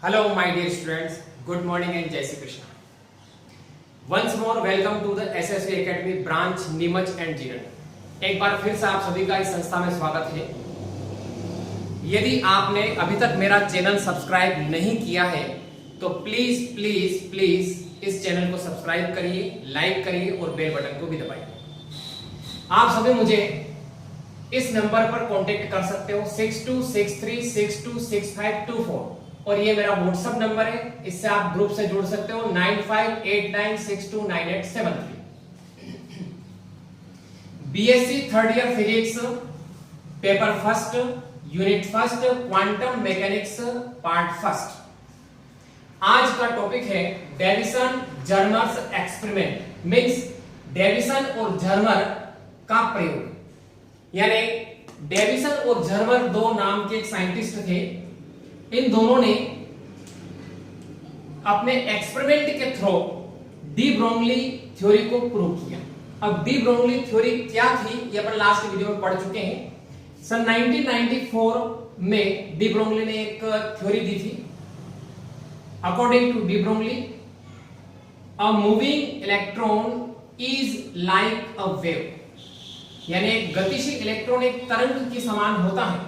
Hello, my dear students. Good morning and Jai Shri Krishna. Once more, welcome to the SSV Academy branch Neemuch and Jiran. एक बार फिर से आप सभी का इस संस्था में स्वागत है। यदि आपने अभी तक मेरा चैनल सब्सक्राइब नहीं किया है तो प्लीज प्लीज प्लीज इस चैनल को सब्सक्राइब करिए, लाइक करिए और बेल बटन को भी दबाइए। आप सभी मुझे इस नंबर पर कांटेक्ट कर सकते हो 6263626524 और ये मेरा व्हाट्सएप नंबर है। इससे आप ग्रुप से जुड़ सकते हो 9589629873। BSc third year physics paper first unit first quantum mechanics part first. आज का टॉपिक है डेविसन जर्मर्स एक्सपेरिमेंट, मींस डेविसन और जर्मर का प्रयोग। यानी डेविसन और जर्मर दो नाम के एक साइंटिस्ट थे। इन दोनों ने अपने एक्सपेरिमेंट के थ्रू डी ब्रोगली थ्योरी को प्रूव किया। अब डी ब्रोगली थ्योरी क्या थी ये अपन लास्ट वीडियो में पढ़ चुके हैं। सन 1994 में डी ब्रोगली ने एक थ्योरी दी थी। According to de Broglie, a moving electron is like a wave, यानी एक गतिशील इलेक्ट्रॉन एक तरंग के समान होता है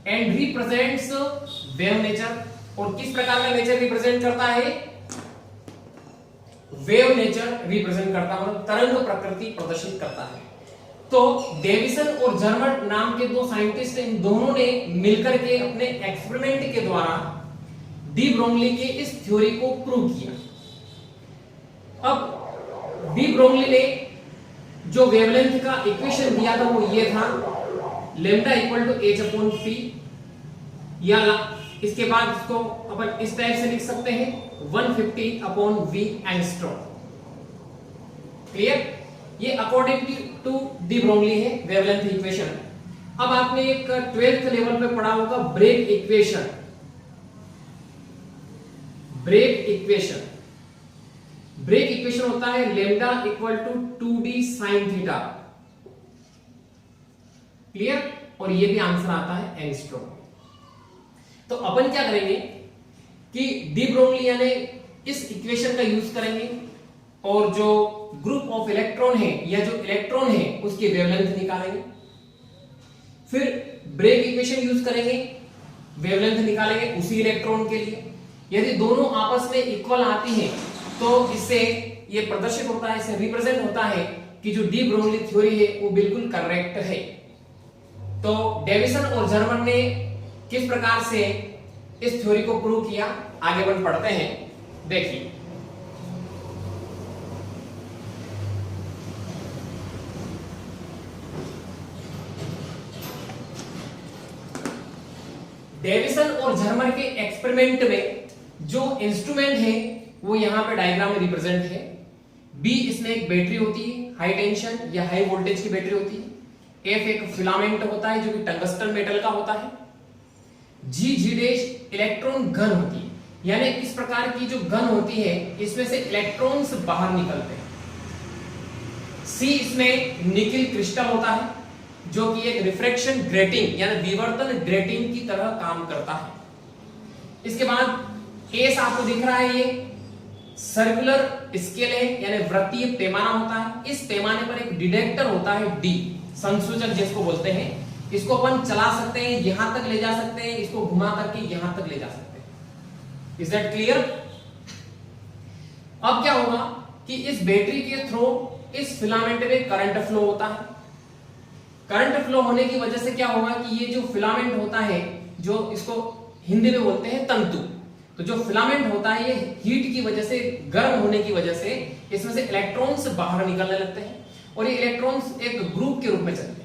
एंड रिप्रेजेंट्स वेव नेचर। और किस प्रकार का नेचर रिप्रेजेंट करता है? वेव नेचर रिप्रेजेंट करता है, मतलब तरंग प्रकृति प्रदर्शित करता है। तो डेविसन और जर्मर नाम के दो साइंटिस्ट, इन दोनों ने मिलकर के अपने एक्सपेरिमेंट के द्वारा डी ब्रोगली के इस थ्योरी को प्रूव किया। अब डी ब्रोगली ने जो वेवलेंथ का इक्वेशन दिया था वो ये था, lambda equal to H upon P, या इसके बाद इसको अपन इस टाइप से लिख सकते हैं 150 अपॉन वी एंगस्ट्रॉम। क्लियर? ये अकॉर्डिंग टू डी ब्रोगली है वेवलेंथ इक्वेशन। अब आपने एक 12th लेवल पे पढ़ा होगा ब्रेग इक्वेशन। ब्रेग इक्वेशन होता है lambda equal to 2d sin theta. Clear? और ये भी आंसर आता है एंगस्ट्रॉम। तो अपन क्या करेंगे कि डी ब्रोगली यानी इस इक्वेशन का यूज करेंगे और जो ग्रुप ऑफ इलेक्ट्रॉन है या जो इलेक्ट्रॉन है उसकी वेवलेंथ निकालेंगे। फिर ब्रेग इक्वेशन यूज करेंगे, वेवलेंथ निकालेंगे उसी इलेक्ट्रॉन के लिए। यदि दोनों आपस में इक्वल आती हैं तो इससे ये प्रदर्शित होता है, इससे रिप्रेजेंट होता है कि जो डी ब्रोगली थ्योरी है वो बिल्कुल करेक्ट है। तो डेविसन और जर्मर ने किस प्रकार से इस थ्योरी को प्रूव किया, आगे बढ़ पढ़ते हैं। देखिए, डेविसन और जर्मर के एक्सपेरिमेंट में जो इंस्ट्रूमेंट है वो यहां पे डायग्राम में रिप्रेजेंट है। बी इसमें एक बैटरी होती है, हाई टेंशन या हाई वोल्टेज की बैटरी होती है। एफ एक फिलामेंट होता है जो कि टंगस्टन मेटल का होता है। जी डैश इलेक्ट्रॉन गन होती है, यानी इस प्रकार की जो गन होती है इसमें से इलेक्ट्रॉन्स बाहर निकलते हैं। सी इसमें निकिल क्रिस्टल होता है जो कि एक रिफ्रैक्शन ग्रेटिंग यानी विवर्तन ग्रेटिंग की तरह काम करता है। इसके बाद एस आपको दिख रहा है, ये सर्कुलर स्केल है यानी वृत्तीय पैमाना होता है। इस पैमाने पर एक डिटेक्टर होता है डी, संसूचक जिसको बोलते हैं। इसको अपन चला सकते हैं, यहां तक ले जा सकते हैं, इसको घुमा करके यहां तक ले जा सकते हैं। Is that clear? अब क्या होगा कि इस बैटरी के थ्रू इस फिलामेंट में करंट फ्लो होता है। करंट फ्लो होने की वजह से क्या होगा कि ये जो फिलामेंट होता है, जो इसको हिंदी में बोलते हैं तंतु, तो जो फिलामेंट होता है ये हीट की वजह से, गर्म होने की वजह से इसमें से इलेक्ट्रॉन्स बाहर निकलने लगते हैं और ये इलेक्ट्रॉन्स एक ग्रुप के रूप में चलते हैं।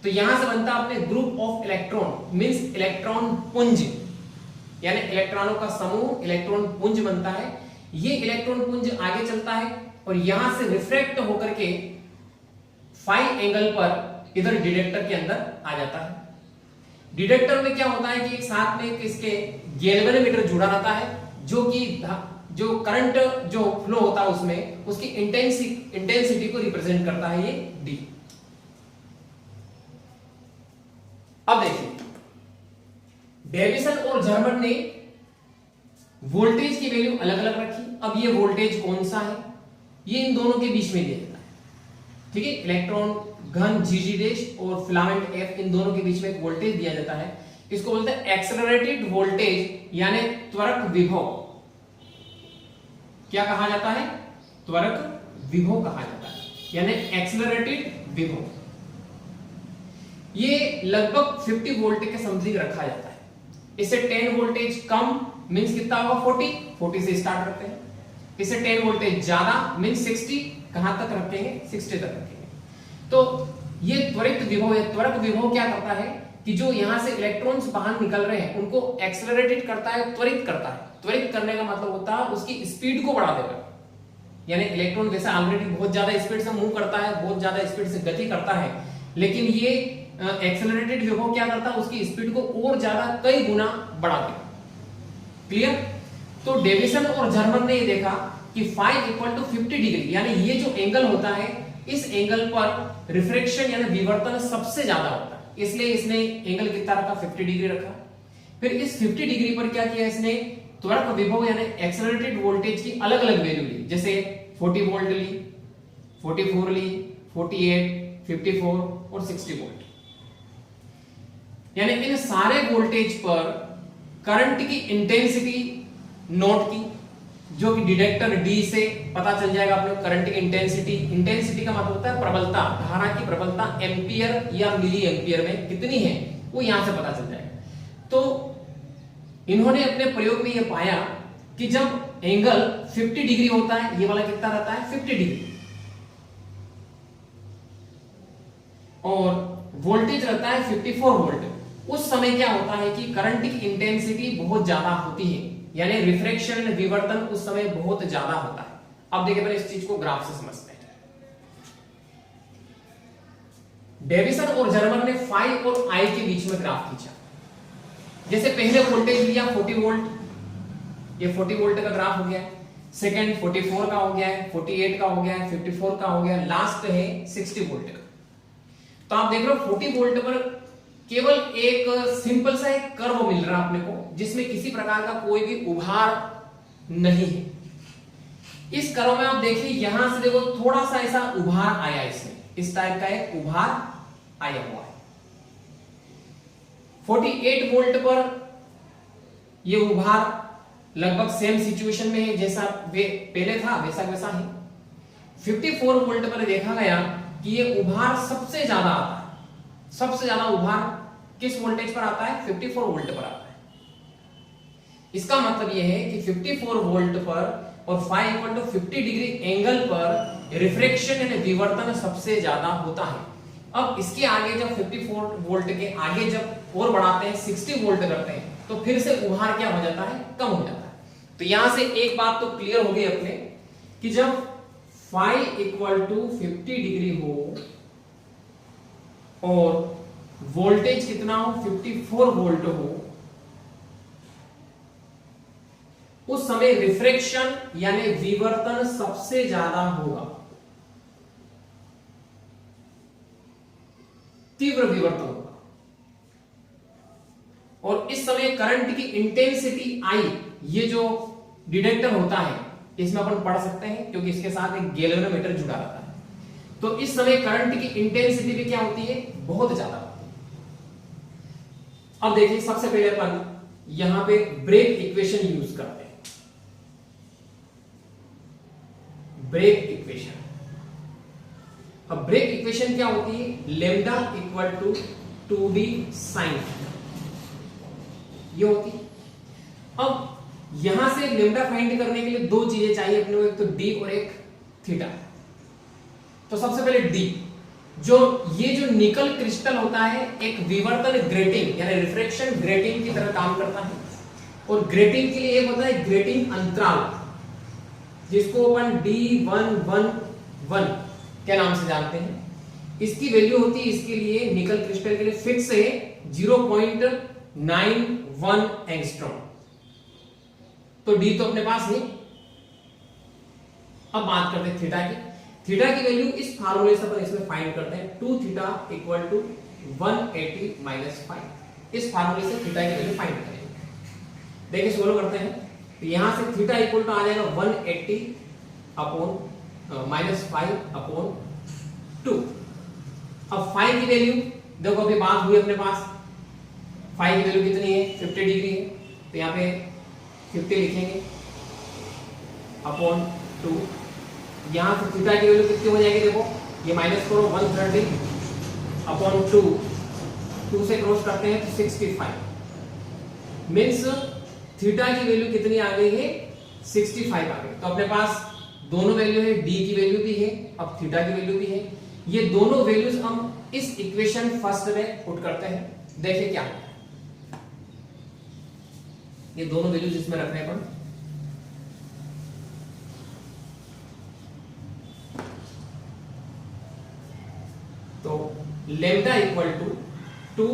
तो यहां से बनता है अपने group of electron, means electron पुंज, यानी इलेक्ट्रॉनों का समूह इलेक्ट्रॉन पुंज बनता है। ये इलेक्ट्रॉन पुंज आगे चलता है और यहां से रिफ्रैक्ट होकर के फाई एंगल पर इधर डिटेक्टर के अंदर आ जाता है। डिटेक्टर में क्या होता है कि एक साथ में इसके गैल्वेनोमीटर जुड़ा रहता है जो कि जो करंट जो फ्लो होता है उसमें उसकी इंटेंसिटी को रिप्रेजेंट करता है ये डी। अब देखिए, डेविसन और जर्मर ने वोल्टेज की वैल्यू अलग अलग रखी। अब ये वोल्टेज कौन सा है, ये इन दोनों के बीच में दिया जाता है, ठीक है। इलेक्ट्रॉन घन GG' और फिलामेंट F, इन दोनों के बीच में एक वोल्टेज दिया जाता है। इसको बोलते हैं एक्सेलरेटेड वोल्टेज यानी त्वरक विभव। क्या कहा जाता है, त्वरक विभव कहा जाता है, यानी एक्सेलरेटेड विभव। ये लगभग 50 वोल्ट के समथिंग रखा जाता है। इससे 10 वोल्टेज कम मींस कितना होगा 40 से स्टार्ट करते हैं। इससे 10 वोल्टेज ज्यादा मींस 60, कहां तक रखेंगे 60 तक रखेंगे। तो ये त्वरित विभव या त्वरक विभव क्या करता है कि जो यहां से इलेक्ट्रॉन्स बाहर निकल रहे हैं उनको एक्सेलरेटेड करता है, त्वरित करता है। त्वरित करने का मतलब होता है उसकी स्पीड को बढ़ा देगा, यानी इलेक्ट्रॉन जैसे ऑलरेडी बहुत ज्यादा स्पीड से मूव करता है, बहुत ज्यादा स्पीड से गति करता है, लेकिन ये एक्सेलरेटेड विभव क्या करता है उसकी स्पीड को और ज्यादा कई गुना बढ़ा देगा। क्लियर। तो डेविसन और जर्मन ने ये देखा कि phi इक्वल टू 50 डिग्री, यानी ये जो एंगल होता है इस एंगल पर रिफ्रैक्शन यानी विवर्तन सबसे ज्यादा होता है, इसलिए इसने एंगल कितना रखा 50 डिग्री रखा। फिर इस 50 डिग्री पर क्या किया इसने, त्वरक विभव यानी एक्सेलरेटेड वोल्टेज की अलग अलग वैल्यू ली, जैसे 40 वोल्ट ली, 44 ली, 48, 54 और 60 वोल्ट। यानी इन सारे वोल्टेज पर करंट की इंटेंसिटी नोट की, जो कि डिटेक्टर डी से पता चल जाएगा अपने करंट की इंटेंसिटी। इंटेंसिटी का मतलब होता है प्रबलता, धारा की प्रबलता एम्पियर या मिली एम्पियर में कितनी है वो यहां से पता चल जाएगा। तो इन्होंने अपने प्रयोग में यह पाया कि जब एंगल 50 डिग्री होता है, ये वाला कितना रहता है 50 डिग्री, और वोल्टेज रहता है 54 वोल्ट, उस समय क्या होता है कि करंट की इंटेंसिटी बहुत ज्यादा होती है, यानी रिफ्रैक्शन विवर्तन उस समय बहुत ज्यादा होता है। अब देखिए पहले इस चीज को ग्राफ से समझते हैं। डेविसन और जर्मन ने phi और I के बीच में ग्राफ खींचा। जैसे पहले वोल्टेज लिया 40 वोल्ट, ये 40 वोल्ट का ग्राफ हो गया, सेकंड 44 का हो गया है, 48 का हो गया है, 54 का हो गया, लास्ट है 60 वोल्ट का। तो आप देख रहे हो 40 वोल्ट पर केवल एक सिंपल सा एक कर्व मिल रहा है अपने को, जिसमें किसी प्रकार का कोई भी उभार नहीं है। इस कर्व में आप देखिए यहां से देखो थोड़ा सा ऐसा उभार आया, इसमें इस टाइप का एक उभार आया हुआ है। 48 वोल्ट पर यह उभार लगभग सेम सिचुएशन में है, जैसा पहले था वैसा वैसा है। 54 वोल्ट पर देखा गया कि यह उभार सबसे ज्यादा आता है। सबसे ज्यादा उभार किस वोल्टेज पर आता है 54 वोल्ट पर आता है। इसका मतलब यह है कि 54 वोल्ट पर और phi equal to 50 degree angle पर रिफ्रैक्शन यानी विवर्तन सबसे ज्यादा होता है। अब इसके आगे जब 54 वोल्ट के आगे जब और बढ़ाते हैं 60 वोल्ट करते हैं तो फिर से उभार क्या हो जाता है, कम हो जाता है। तो यहां से एक बात तो क्लियर हो गई अपने कि जब phi इक्वल टू 50 डिग्री हो और वोल्टेज कितना हो 54 वोल्ट हो, उस समय रिफ्रैक्शन यानी विवर्तन सबसे ज्यादा होगा, तीव्र विवर्तन होगा। और इस समय करंट की इंटेंसिटी आई, ये जो डिटेक्टर होता है इसमें अपन पढ़ सकते हैं क्योंकि इसके साथ एक गैल्वेनोमीटर जुड़ा रहता है। तो इस समय करंट की इंटेंसिटी भी क्या होती है, बहुत ज्यादा होती है। अब देखिए सबसे पहले अपन यहां पे ब्रेग इक्वेशन यूज करते हैं। ब्रेग इक्वेशन, अब ब्रेग इक्वेशन क्या होती है, lambda equal to 2d sign ये होती है। अब यहां से लेम्डा फाइंड करने के लिए दो चीजें चाहिए अपने को, एक तो d और एक थीटा। तो सबसे पहले d, जो ये जो निकल क्रिस्टल होता है एक विवर्तन ग्रेटिंग यानी रिफ्रैक्शन ग्रेटिंग की तरह काम करता है, और ग्रेटिंग के लिए एक होता है ग्रेटिंग अंतराल, जिसको अपन D111 के नाम से जानते हैं। इसकी वैल्यू होती है इसके लिए निकल क्रिस्टल के लिए फिक्स है 0.91 एंगस्ट्रॉम। तो D तो अपने पास है। अब बात करते हैं थीटा की। थीटा की वैल्यू इस फार्मूले से अपन इसमें फाइंड करते हैं, 2 थीटा इक्वल टू 180 माइनस 5। इस फार्मूले से थीटा की वैल्यू फाइंड करेंगे। देखिए सोल्व करते हैं। तो यहां से थीटा इक्वल टू आ जाएगा 180 अपॉन -5/2। अब फाई की वैल्यू देखो, अभी बात हुई अपने पास, फाई की वैल्यू कितनी है, 50 डिग्री है, तो यहाँ पे 50 लिखेंगे अपॉन 2। यहां से थीटा की वैल्यू कितनी हो जाएगी, देखो ये माइनस करो 130 अपॉन 2 से क्रॉस करते हैं तो 65 मीन्स थीटा की वैल्यू कितनी आ गई है, 65 आ गई। तो अपने पास दोनों वैल्यू है, डी की वैल्यू भी है, अब थीटा की वैल्यू भी है। ये दोनों वैल्यूज हम इस इक्वेशन फर्स्ट में पुट करते हैं। देखिए क्या, ये दोनों वैल्यूज इसमें रख रहे हैं अपन। तो लेम्डा इक्वल टू 2,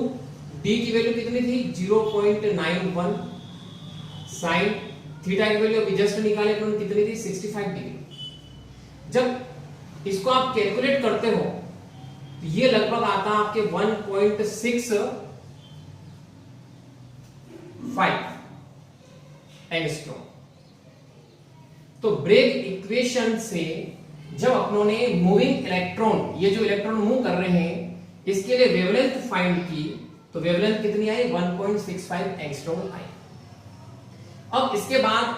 डी की वैल्यू कितनी थी 0.91, साइन थीटा की वैल्यू अभी जस्ट निकाले अपन कितनी थी 65 डिग्री। जब इसको आप कैलकुलेट करते हो तो ये लगभग आता है आपके 1.65 एंगस्ट्रॉम। तो ब्रेग इक्वेशन से जब अपनों ने मूविंग इलेक्ट्रॉन, ये जो इलेक्ट्रॉन मूव कर रहे हैं, इसके लिए वेवलेंथ फाइंड की, तो वेवलेंथ कितनी आई 1.65 एंगस्ट्रॉम आई। अब इसके बाद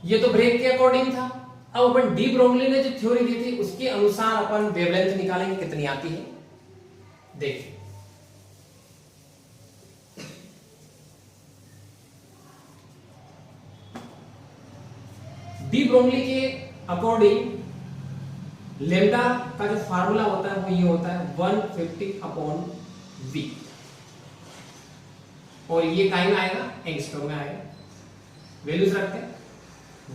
ये तो ब्रेग के अकॉर्डिंग था, अब अपन डी ब्रोगली ने जो थ्योरी दी थी उसके अनुसार अपन वेवलेंथ निकालेंगे कितनी आती है। देखिए डी ब्रोगली के अकॉर्डिंग लेम्डा का जो फार्मूला होता है वो ये होता है 150/V, और ये काहे में आएगा, एंगस्ट्रॉम में आएगा। वैल्यूज रखते हैं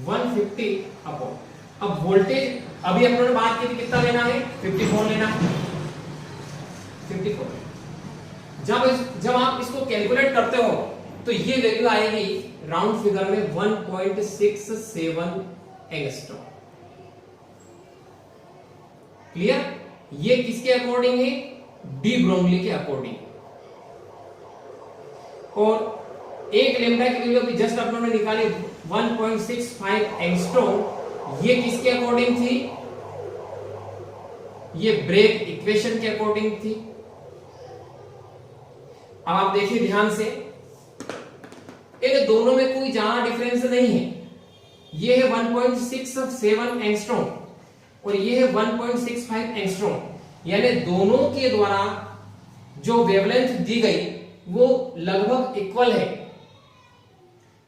150/। अब वोल्टेज अभी अपन ने बात की थी कितना लेना है, 54 लेना है, 54। जब आप इसको कैलकुलेट करते हो तो ये वैल्यू आएगी राउंड फिगर में 1.67 एंगस्ट्रॉम। क्लियर, ये किसके अकॉर्डिंग है, डी ब्रोगली के अकॉर्डिंग। और एक लेम्डा की वैल्यू अभी जस्ट अपन ने निकाली 1.65 एंगस्ट्रॉम, ये किसके अकॉर्डिंग थी, ये ब्रेग इक्वेशन के अकॉर्डिंग थी। अब आप देखिए ध्यान से, इन दोनों में कोई ज्यादा डिफरेंस नहीं है। ये है 1.67 एंगस्ट्रॉम और ये है 1.65 एंगस्ट्रॉम, यानी दोनों के द्वारा जो वेवलेंथ दी गई वो लगभग इक्वल है।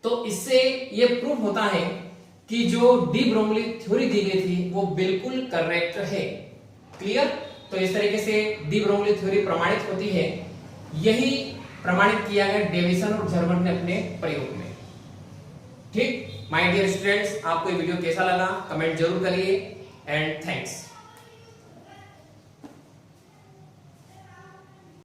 तो इससे ये प्रूफ होता है कि जो डी ब्रोगली थ्योरी दी गई थी वो बिल्कुल करेक्ट है। क्लियर, तो इस तरीके से डी ब्रोगली थ्योरी प्रमाणित होती है। यही प्रमाणित किया गया डेविसन और जर्मन ने अपने प्रयोग में। ठीक, माय डियर स्टूडेंट्स, आपको ये वीडियो कैसा लगा कमेंट जरूर करिए एंड थैंक्स।